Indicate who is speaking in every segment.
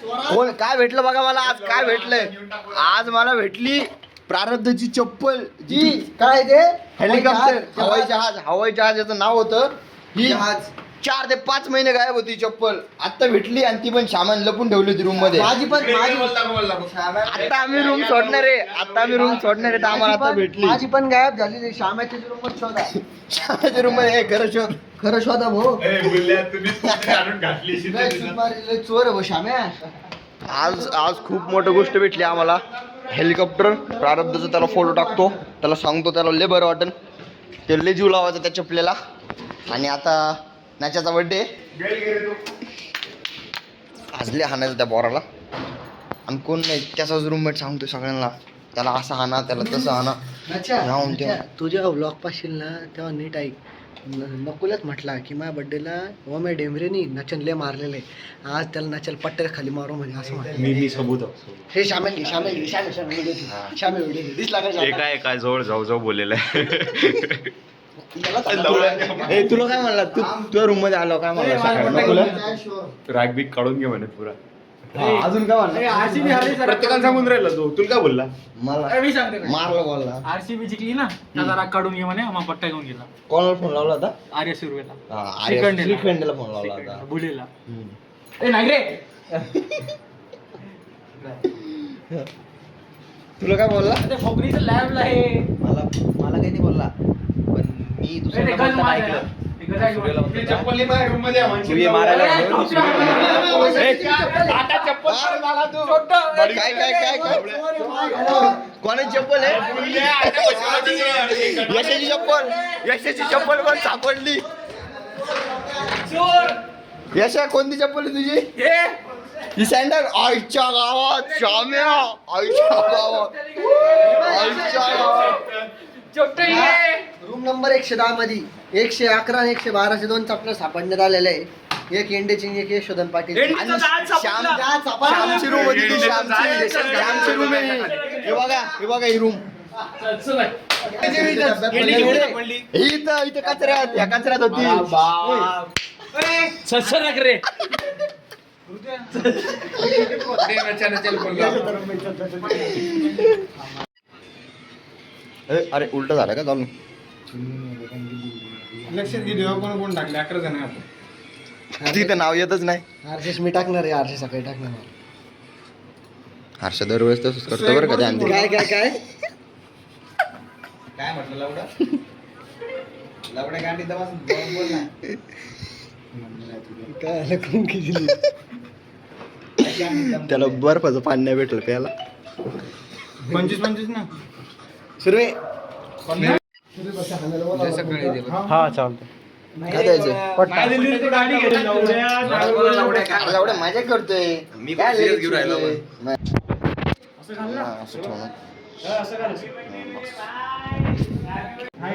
Speaker 1: कोण काय भेटलं बघा मला आज? काय भेटलंय आज? मला भेटली प्रारब्धची चप्पल. जी
Speaker 2: काय ते
Speaker 1: हेलिकॉप्टर, हवाई जहाजाचं नाव होतं. ही 4 ते 5 महिने गायब होती चप्पल. आता भेटली आणि ती पण सामान लपून ठेवली होती रूम मध्ये.
Speaker 2: माझी पण
Speaker 1: आता आम्ही रूम सोडणार आहे. तर आम्हाला आता भेटली.
Speaker 2: माझी पण गायब झाली. श्यामाच्या रूम शोधा.
Speaker 1: श्यामाच्या रूम मध्ये खरं शोध.
Speaker 2: खरं शोधा भाऊ. चोर भाऊ श्याम्या.
Speaker 1: आज खूप मोठी गोष्ट भेटली आम्हाला. हेलिकॉप्टर प्रारब्धचा. त्याला फोटो टाकतो, त्याला सांगतो, त्याला लय बरं वाटेल. ते लय जीव लावायचा त्या चपलेला. आणि आता नाच्याचा बर्थडे. आज लय हाणायचं त्या बोराला. आणि कोण नाही, त्याचाच रूममेट सांगतो सगळ्यांना, त्याला असं हाना, त्याला तसं हाना.
Speaker 2: तू जेव्हा ब्लॉग पाशील ना तेव्हा नीट ऐक. नकुलच म्हटला की माझ्या बड्डेला ओमे डेमरेनी नचनले मारलेले. आज त्याला नचल पट्ट्या खाली मारू म्हणजे असं म्हटलं.
Speaker 3: मी सबूत
Speaker 2: हे शामिल दिसला
Speaker 3: काय जवळ जाऊ बोललेलं आहे.
Speaker 1: तुला काय म्हणला? तू तुझ्या रूम मध्ये आलो काय म्हणला?
Speaker 3: रॅग बिग काढून घे म्हणे पुरा.
Speaker 1: अजून काय म्हणला?
Speaker 3: प्रत्येकाला सांगून राहिला तो. तुला काय बोलला?
Speaker 1: मला
Speaker 4: मी सांगते
Speaker 1: मारलं बोलला.
Speaker 4: आरसीबी जिंकली ना, त्याचा राग काढून घे म्हणे. मग पट्टा घेऊन गेला.
Speaker 1: कोणाला फोन लावला होता?
Speaker 4: आर्य सुरवेला,
Speaker 1: श्रीखंडेला फोन लावला होता.
Speaker 4: बुलेला. ए नाही रे.
Speaker 1: तुला काय बोलला?
Speaker 4: ते फोगरीचं लॅबला आहे.
Speaker 1: मला काही नाही बोलला, पण मी दुसऱ्याला बोलताना ऐकलं.
Speaker 3: चप्पल माझ्या रूम मध्ये
Speaker 1: काय कोणाची चप्पल आहे? यशाची चप्पल पण सापडली. यशा कोणती चप्पल आहे तुझी? ही सँडल. आईच्या गावात श्याम्या, आईच्या गावात.
Speaker 2: रूम नंबर 110 मध्ये 111 आणि 112 दोन चपला सापडण्यात आलेले आहे. एक एंडेची, एक यशोधन पाटील.
Speaker 1: श्यामची रूम होती ती. श्यामची रूम आहे. हे बघा ही रूम. इथं कचऱ्यात, या कचऱ्यात होती.
Speaker 4: रे.
Speaker 1: अरे उलट झालं का चालू?
Speaker 3: लक्षात घे कोण टाकले? 11 जण आपण.
Speaker 1: तिथं नाव येतच नाही.
Speaker 2: हर्षेश मी टाकणार आहे. हर्षेश सकाळी टाकणार.
Speaker 1: हर्ष दरवेळेस तसंच करतो बरं का. ध्यान दे.
Speaker 2: काय
Speaker 3: काय म्हटलं लावडा गांडी दवास बोल ना.
Speaker 2: काय कुंकी दिली.
Speaker 1: त्याला बर्फाचं पाणी नाही भेटलं प्यायला.
Speaker 3: 25 ना.
Speaker 1: सुरवे
Speaker 4: हा चालतं.
Speaker 1: काय द्यायचं? एवढ्या मजा करतोय मी. काय घेऊन राहिलो असं ठेवणं.
Speaker 2: काय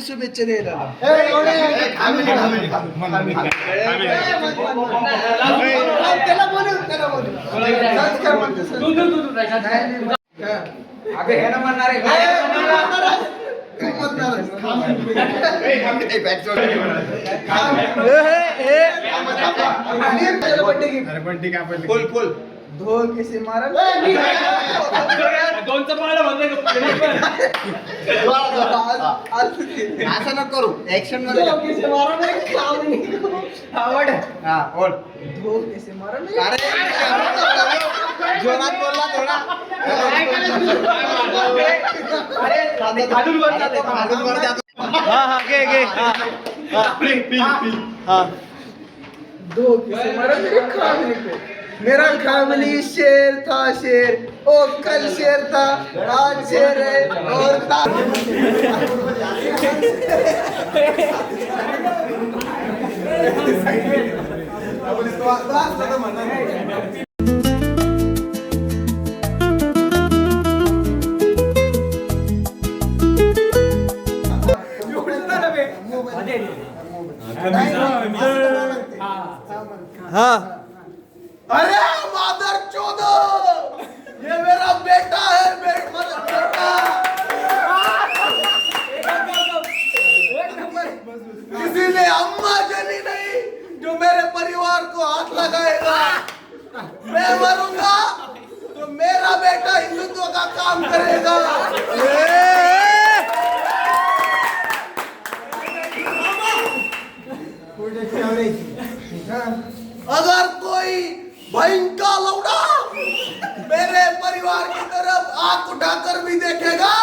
Speaker 2: शुभेच्छा द्यायला.
Speaker 1: धोल कैसे मारा. असं नको करू. ऍक्शन मध्ये जोरात बोलला थोडा.
Speaker 2: मेरा खामली शेर था शेर, ओ कल शेर था, आज शेर है और था.
Speaker 1: अरे मादर चोदो, ये मेरा बेटा है, बेटा। किसी ने अम्मा जली नहीं जो मेरे परिवार को हाथ लगाएगा। मैं मरूंगा तो मेरा बेटा हिंदुत्व का काम करेगा। अगर कोई भयंका लौड़ा मेरे परिवार की तरफ आंख उठाकर भी देखेगा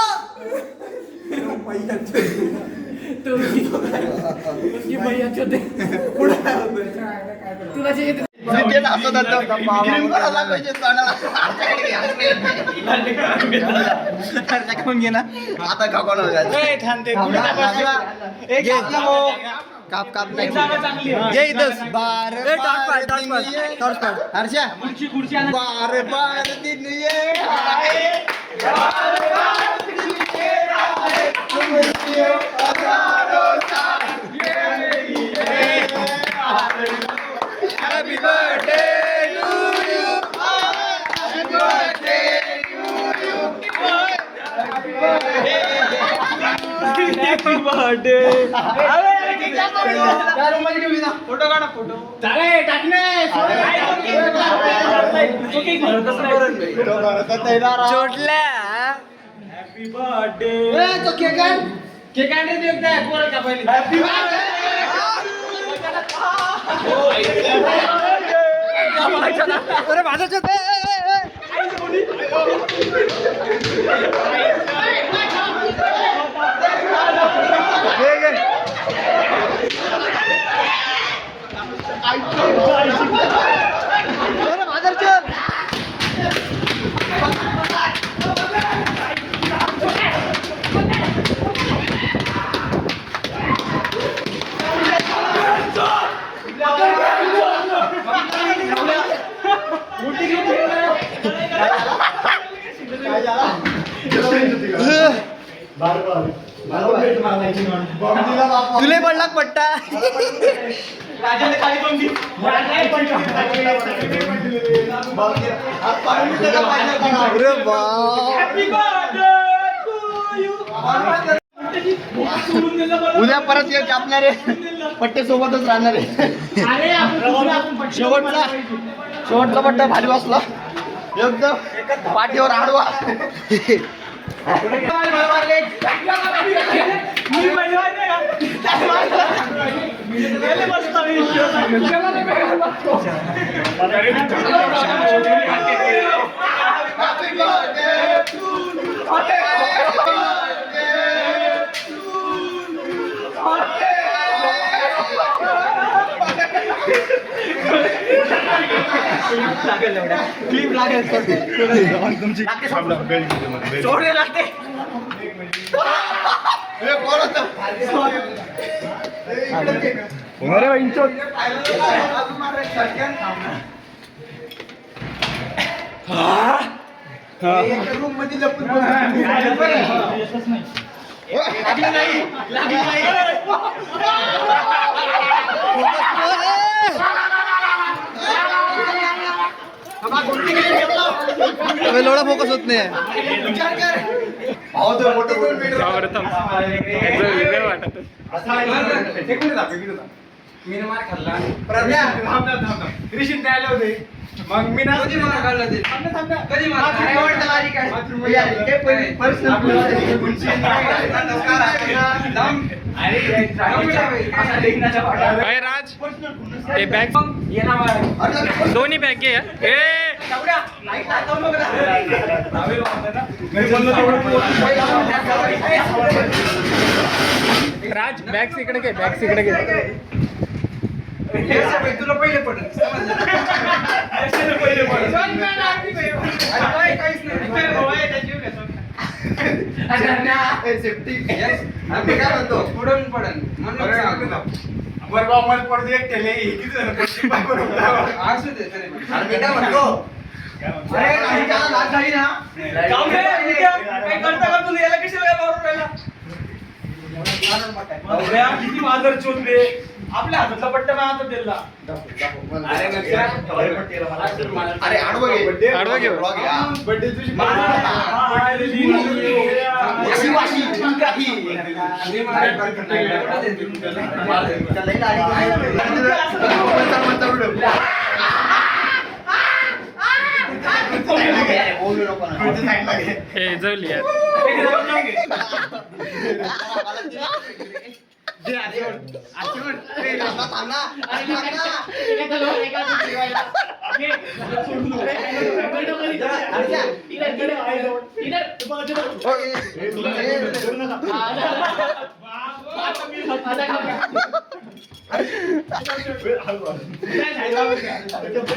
Speaker 4: तो उसकी भैया चोदे तुला जे येते
Speaker 1: आता का काप घे इथंच बार हर्षा बार बार दिन ये आए, बार बार दिन ये आए, खुशियों हजारों साल ये लिए आए। Happy birthday to you, happy birthday to you, happy birthday. Photo काढा फोटो
Speaker 4: चोटल्या
Speaker 1: हॅपी बर्थडे
Speaker 2: तो केक आण.
Speaker 4: केक आणले ते एकदा पोराच्या पहिली
Speaker 1: हॅपी
Speaker 2: अरे माझा चोट. अरे माझा चोट. तुले पडला पट्टा. अरे उद्या परत ये कापणारे पट्टे सोबतच राहणार आहे. शेवटचा पट्टा भारी वाचला एकदम पाठीवर आडवा. क्लिप लागेल सोडले लागते. रूम मध्ये लपून लोडा फोकस होत नाही.
Speaker 3: मी मार खाल्ला रिशीन द्यायला होते मग मी ना कधी मार खाल्ला ते कधी मार
Speaker 5: राज ते बॅग दोन्ही बॅग घे. राज बॅग इकडे घे. बॅग इकडे घे.
Speaker 3: तुला पहिले पडलं पहिले सेफ्टी काय म्हणतो पुढून पडन म्हणून बरं मला पडते एक ठेले किती जण पडते पाय बरोबर
Speaker 1: अरे मी काय म्हणतो
Speaker 4: अरे नाही का, लाज झाली ना? जाऊ दे, इथे काय करता का तुम्ही? याला कशाला काय मारून राहिला? जाऊया, किती मांजर चोरले. आपल्या हातातला पट्टा माझ्या हातात दिला.
Speaker 1: अरे आडवं घे
Speaker 5: आडवं घे.
Speaker 1: Vlog घे, हा.
Speaker 3: बर्थडे तुझी
Speaker 1: वाशी, वाशी, काही. लई लाडी बोलू नको ना.
Speaker 5: ए जवली यार
Speaker 1: थांब ना. अरे थांब ना.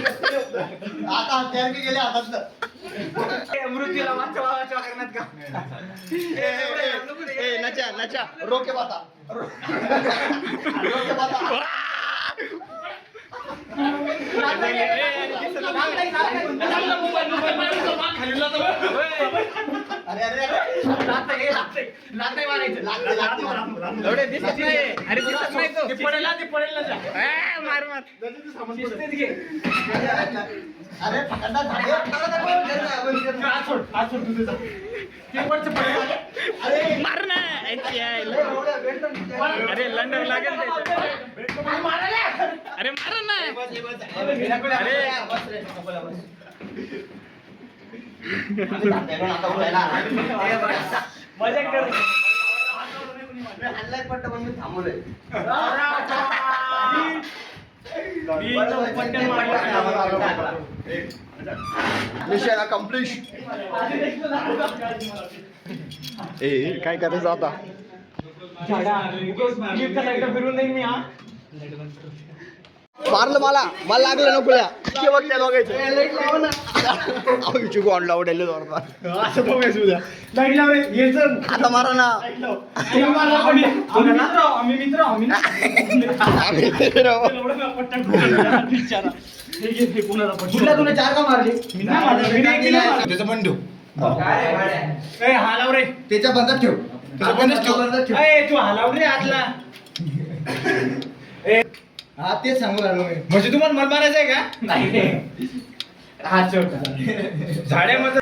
Speaker 1: आता तयार की गेले हातात
Speaker 4: मृत्यूला वाचवा करण्यात का?
Speaker 1: नचा नचा रोके बाता रोके बाता अरे अरे
Speaker 5: एवढे दिसत नाही अरे दिसत नाही तो
Speaker 4: ते पडेल ना, ते पडेल ना जा.
Speaker 5: मार मार
Speaker 4: शिस्तीत घे.
Speaker 1: अरे पकडा झाले
Speaker 4: हात सोड, हात सोड तुझं जा. ते वरचं पडेल.
Speaker 5: मार ना ऐक यायला. अरे लंडन लागेल त्याचं. अरे मार ना अरे
Speaker 4: मजाक कर.
Speaker 1: हल्लाय पट्ट पण मी थांबवलंय मिशन अकम्प्लिश ए काय करायचं आता
Speaker 4: फिरून देईन मी हा.
Speaker 1: मारलं मला लागलं नकोल्या केव्हा त्या दोघायचं गॉन लावडेल
Speaker 3: असं बघायचं उद्या लाईट लाव रे ये चल
Speaker 1: आता मारा ना
Speaker 4: आम्ही मित्र आम्ही तुला चार का मारले? मी नाही मारले. मी नाही केलं.
Speaker 3: त्याचं पण ठेव
Speaker 4: ए, हालाव रे.
Speaker 1: त्याच्या बंदात ठेव त्याच्या बंदात ठेव
Speaker 4: ए, तू हालाव रे आतला.
Speaker 1: हा तेच सांगू लागलो मी
Speaker 3: म्हणजे तुम्हाला मन मारायचं आहे का
Speaker 4: नाही रे. हात सोड.
Speaker 3: झाड्यामध्ये